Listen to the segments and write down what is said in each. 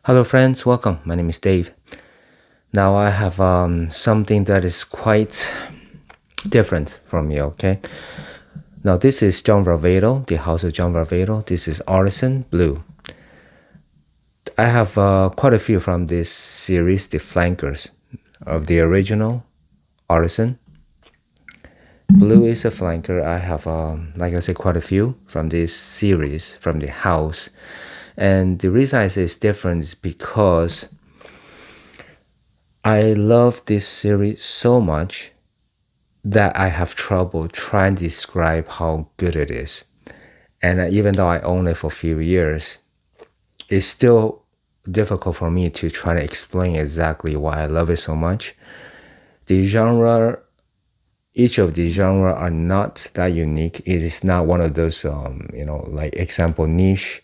Hello, friends. Welcome. My name is Dave. Now I have something that is quite different from you. Okay. Now this is John Varvato, the house of John Varvato. This is Artisan Blue. I have quite a few from this series, the flankers of the original Artisan. Blue is a flanker. I have, like I said, quite a few from this series, from the house. And the reason I say it's different is because I love this series so much that I have trouble trying to describe how good it is. And even though I own it for a few years, it's still difficult for me to try to explain exactly why I love it so much. The genre, each of the genre are not that unique. It is not one of those, like example niche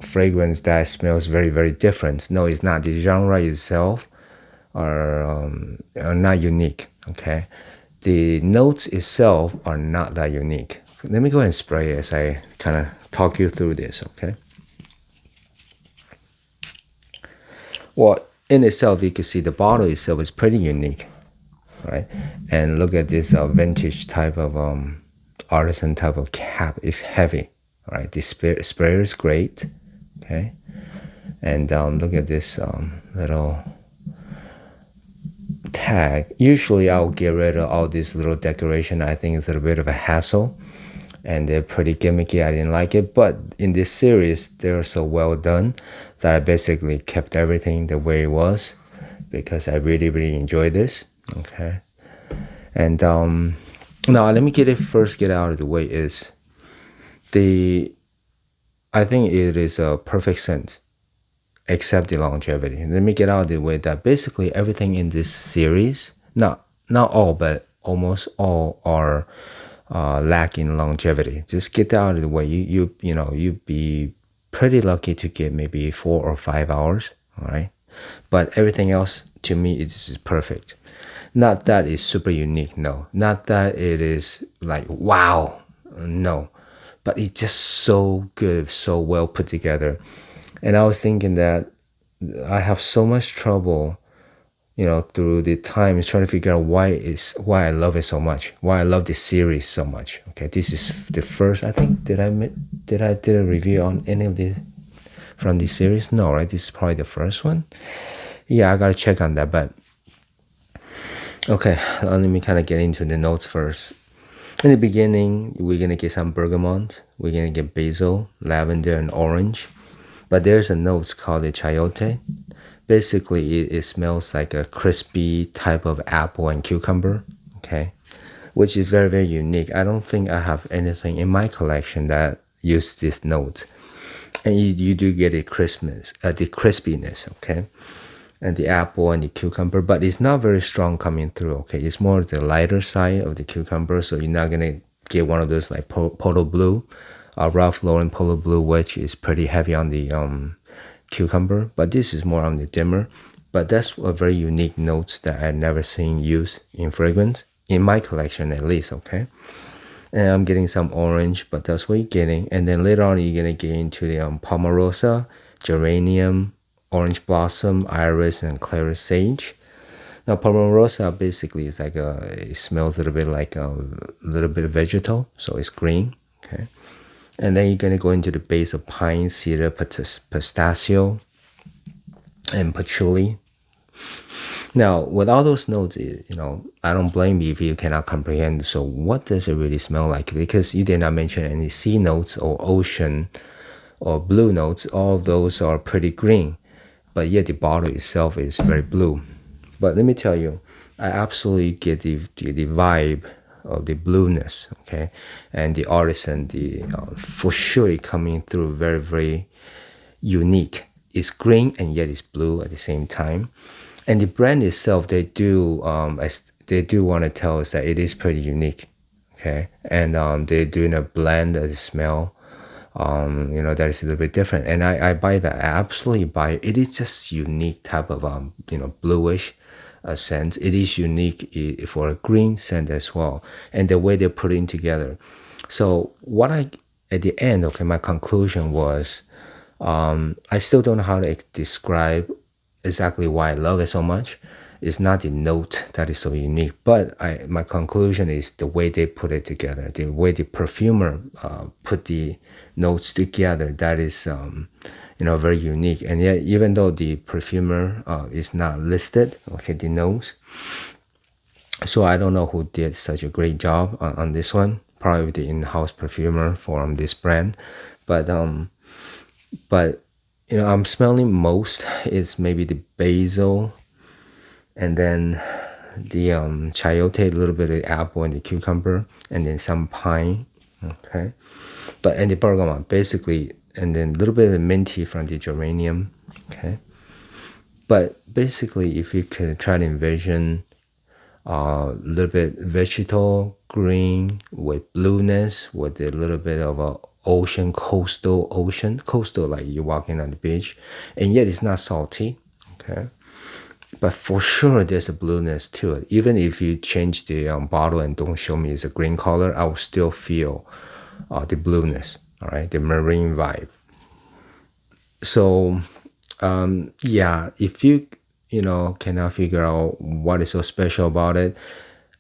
fragrance that smells very, very different. No, it's not. The genre itself are not unique. Okay, the notes itself are not that unique. Let me go and spray as I kind of talk you through this. Okay. Well, in itself, you can see the bottle itself is pretty unique, right? And look at this vintage type of artisan type of cap. It's heavy, right? The sprayer is great, okay. And look at this little tag. Usually I'll get rid of all this little decoration. I think it's a little bit of a hassle and they're pretty gimmicky. I didn't like it, but in this series they're so well done that I basically kept everything the way it was because I really enjoy this. Okay. And now let me get out of the way is I think it is a perfect scent except the longevity. Let me get out of the way that basically everything in this series, not all, but almost all are lacking longevity. Just get that out of the way. You'd be pretty lucky to get maybe 4 or 5 hours. All right, but everything else to me is perfect. Not that it's super unique, no. Not that it is like wow, no. But it's just so good, so well put together. And I was thinking that I have so much trouble, through the time trying to figure out why I love it so much, why I love this series so much. Okay, this is the first. I think did I did a review on any of the from this series? No, right? This is probably the first one. Yeah, I gotta check on that. But okay, let me kind of get into the notes first. In the beginning, we're gonna get some bergamot. We're gonna get basil, lavender, and orange. But there's a note called the chayote. Basically, it smells like a crispy type of apple and cucumber, okay, which is very unique. I don't think I have anything in my collection that use this note. And you do get the crispiness, okay, and the apple and the cucumber, but it's not very strong coming through, okay. It's more the lighter side of the cucumber, so you're not gonna get one of those like Polo Blue, Ralph Lauren Polo Blue, which is pretty heavy on the cucumber, but this is more on the dimmer. But that's a very unique note that I've never seen used in fragrance, in my collection at least, okay. And I'm getting some orange, but that's what you're getting. And then later on, you're gonna get into the Palmarosa, geranium, orange blossom, iris, and clary sage. Now, Palmarosa basically is like it smells a little bit like a little bit vegetal, so it's green, okay. And then you're gonna go into the base of pine, cedar, pistachio, and patchouli. Now, with all those notes, I don't blame you if you cannot comprehend. So, what does it really smell like? Because you did not mention any sea notes or ocean or blue notes. All of those are pretty green, but yet the bottle itself is very blue. But let me tell you, I absolutely get the vibe of the blueness, okay, and the artisan, for sure coming through very unique. It's green and yet it's blue at the same time. And the brand itself, they do want to tell us that it is pretty unique, okay. And they're doing a blend of the smell, that is a little bit different. And I buy that. I absolutely buy it. It is just unique type of bluish scent. It is unique for a green scent as well, and the way they're putting together. So at the end, okay, my conclusion was I still don't know how to describe exactly why I love it so much. It's not the note that is so unique, but my conclusion is the way they put it together, the way the perfumer put the notes together. That is, very unique. And yet, even though the perfumer is not listed, okay, the notes. So I don't know who did such a great job on this one. Probably the in-house perfumer from this brand, but I'm smelling most is maybe the basil, and then the chayote, a little bit of apple and the cucumber, and then some pine. Okay, but and the bergamot basically, and then a little bit of minty from the geranium. Okay, but basically, if you could try to envision a little bit vegetal green with blueness with a little bit of a coastal like you're walking on the beach, and yet it's not salty. Okay, but for sure there's a blueness to it. Even if you change the bottle and don't show me it's a green color, I will still feel the blueness. All right, the marine vibe. So yeah, if you cannot figure out what is so special about it,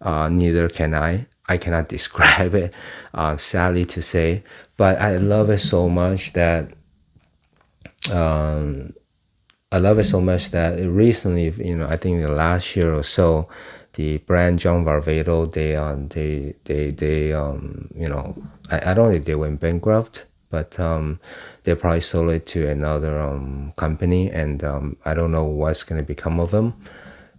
neither can I cannot describe it, sadly to say, but I love it so much that recently, I think the last year or so, the brand John Varvato, I don't know if they went bankrupt, but they probably sold it to another company, and I don't know what's going to become of them,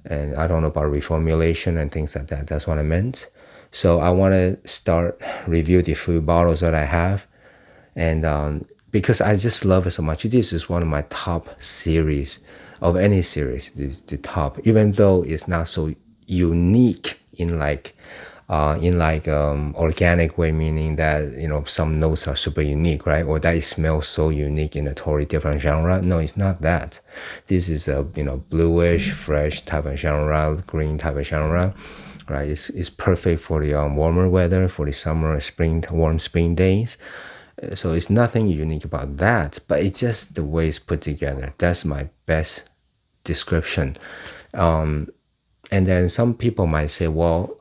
and I don't know about reformulation and things like that. That's what I meant. So I want to start review the few bottles that I have, and because I just love it so much. This is one of my top series of any series. This is the top, even though it's not so unique in organic way, meaning that some notes are super unique, right? Or that it smells so unique in a totally different genre. No, it's not that. This is a bluish, fresh type of genre, green type of genre, right? It's perfect for the warmer weather, for the summer, spring, warm spring days. So it's nothing unique about that, but it's just the way it's put together. That's my best description. And then some people might say, well,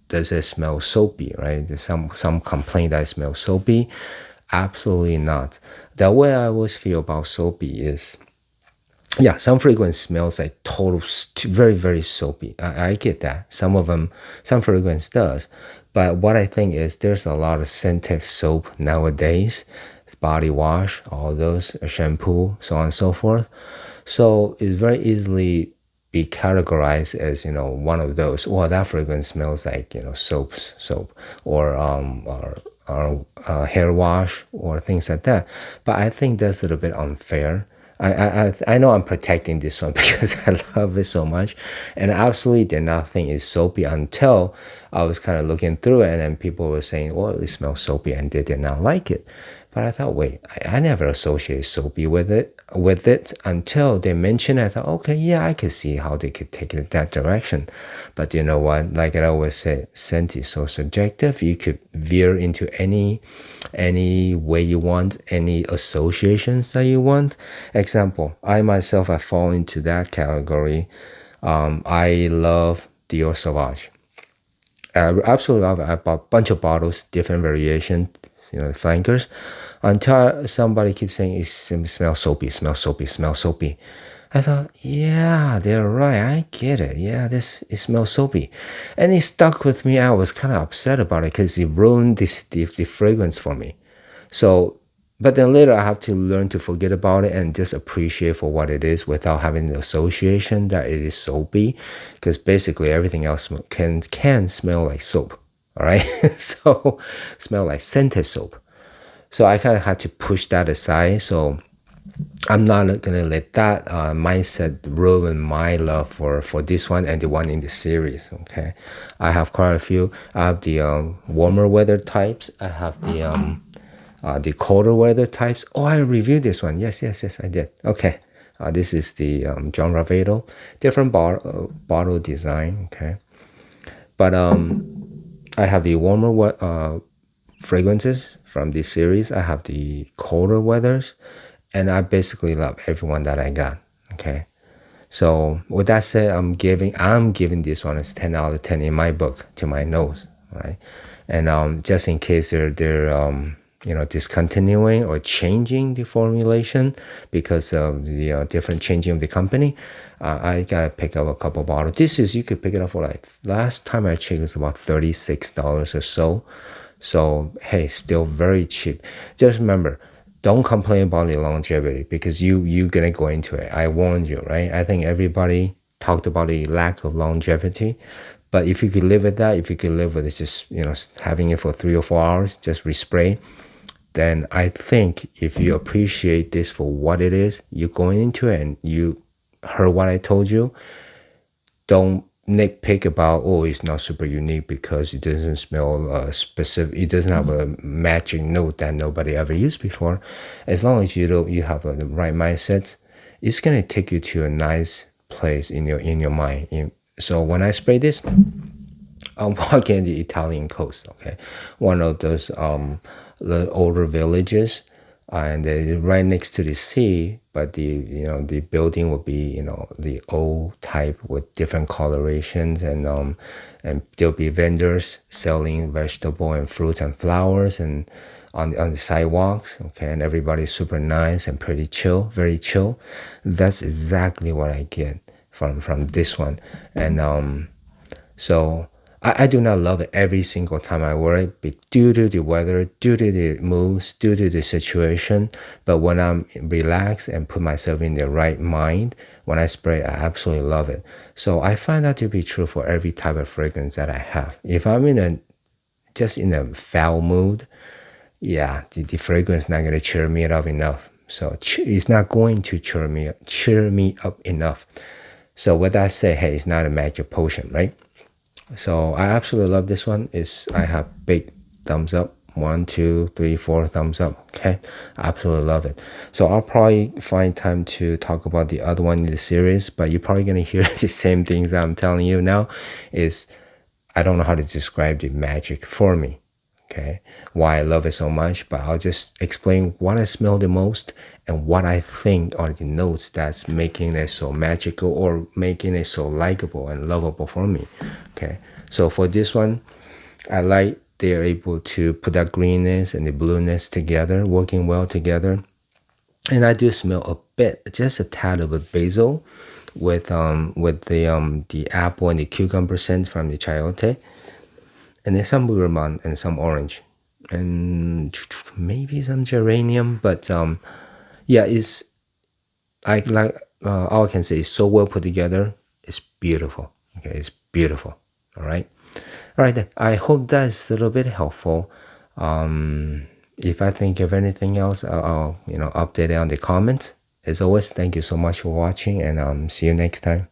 does it smell soapy, right? There's some complaint that it smells soapy. Absolutely not. The way I always feel about soapy is, yeah, some fragrance smells like total, very, very soapy. I get that. Some fragrance does. But what I think is there's a lot of scented soap nowadays, body wash, all those, shampoo, so on and so forth. So it's very easily be categorized as one of those. Well, that fragrance smells like soap, or hair wash or things like that. But I think that's a little bit unfair. I know I'm protecting this one because I love it so much, and absolutely did not think it's soapy until I was kind of looking through it, and then people were saying, "Well, it smells soapy," and they did not like it. But I thought, wait, I never associate soapy with it until they mentioned it. I thought, okay, yeah, I could see how they could take it that direction. But you know what? Like I always say, scent is so subjective. You could veer into any way you want, any associations that you want. Example, I myself, I fall into that category. I love Dior Sauvage. I absolutely love it. I bought a bunch of bottles, different variations, flankers, until somebody keeps saying it smells soapy, smells soapy, smells soapy. I thought, yeah, they're right. I get it. Yeah, it smells soapy, and it stuck with me. I was kind of upset about it because it ruined the fragrance for me. So, but then later I have to learn to forget about it and just appreciate for what it is without having the association that it is soapy, because basically everything else can smell like soap. All right, so smell like scented soap. So I kind of had to push that aside. So I'm not gonna let that mindset ruin my love for this one and the one in the series. Okay, I have quite a few. I have the warmer weather types. I have the colder weather types. Oh, I reviewed this one. Yes, I did. Okay, this is the John Ravedo, different bottle design. Okay, but I have the warmer fragrances from this series. I have the colder weathers, and I basically love everyone that I got. Okay. So with that said, I'm giving this one as 10 out of 10 in my book to my nose, right? And just in case they're discontinuing or changing the formulation because of the different changing of the company, I gotta pick up a couple bottles. This is, you could pick it up for like, last time I checked, it was about $36 or so. So hey, still very cheap. Just remember, don't complain about the longevity because you're gonna go into it. I warned you, right? I think everybody talked about the lack of longevity, but if you could live with that, if you could live with it, just having it for 3 or 4 hours, just respray, then I think if you appreciate this for what it is, you're going into it and you heard what I told you, don't nitpick about, oh, it's not super unique because it doesn't smell specific, it doesn't have a matching note that nobody ever used before. As long as you have the right mindset, it's gonna take you to a nice place in your mind. So when I spray this, I'm walking the Italian coast, okay, one of those little older villages, and they're right next to the sea. But the building will be the old type with different colorations, and there'll be vendors selling vegetable and fruits and flowers and on the sidewalks, okay, and everybody's super nice and pretty chill, very chill. That's exactly what I get from this one, and so I do not love it every single time I wear it due to the weather, due to the moods, due to the situation. But when I'm relaxed and put myself in the right mind, when I spray, I absolutely love it. So I find that to be true for every type of fragrance that I have. If I'm just in a foul mood, yeah, the fragrance is not going to cheer me up enough. So it's not going to cheer me up enough. So with that said, hey, it's not a magic potion, right? So I absolutely love this one. I have big thumbs up. 1, 2, 3, 4 thumbs up. Okay, I absolutely love it. So I'll probably find time to talk about the other one in the series, but you're probably gonna hear the same things that I'm telling you now. Is I don't know how to describe the magic for me. Okay, why I love it so much, but I'll just explain what I smell the most and what I think are the notes that's making it so magical or making it so likable and lovable for me. Okay, so for this one, I like they're able to put that greenness and the blueness together, working well together. And I do smell a bit, just a tad of a basil with the apple and the cucumber scent from the chayote, and then some bergamot and some orange, and maybe some geranium. But yeah, it's I like all I can say is so well put together. It's beautiful. Okay, it's beautiful. All right. All right, then. I hope that's a little bit helpful. If I think of anything else, I'll update it on the comments. As always, thank you so much for watching, and see you next time.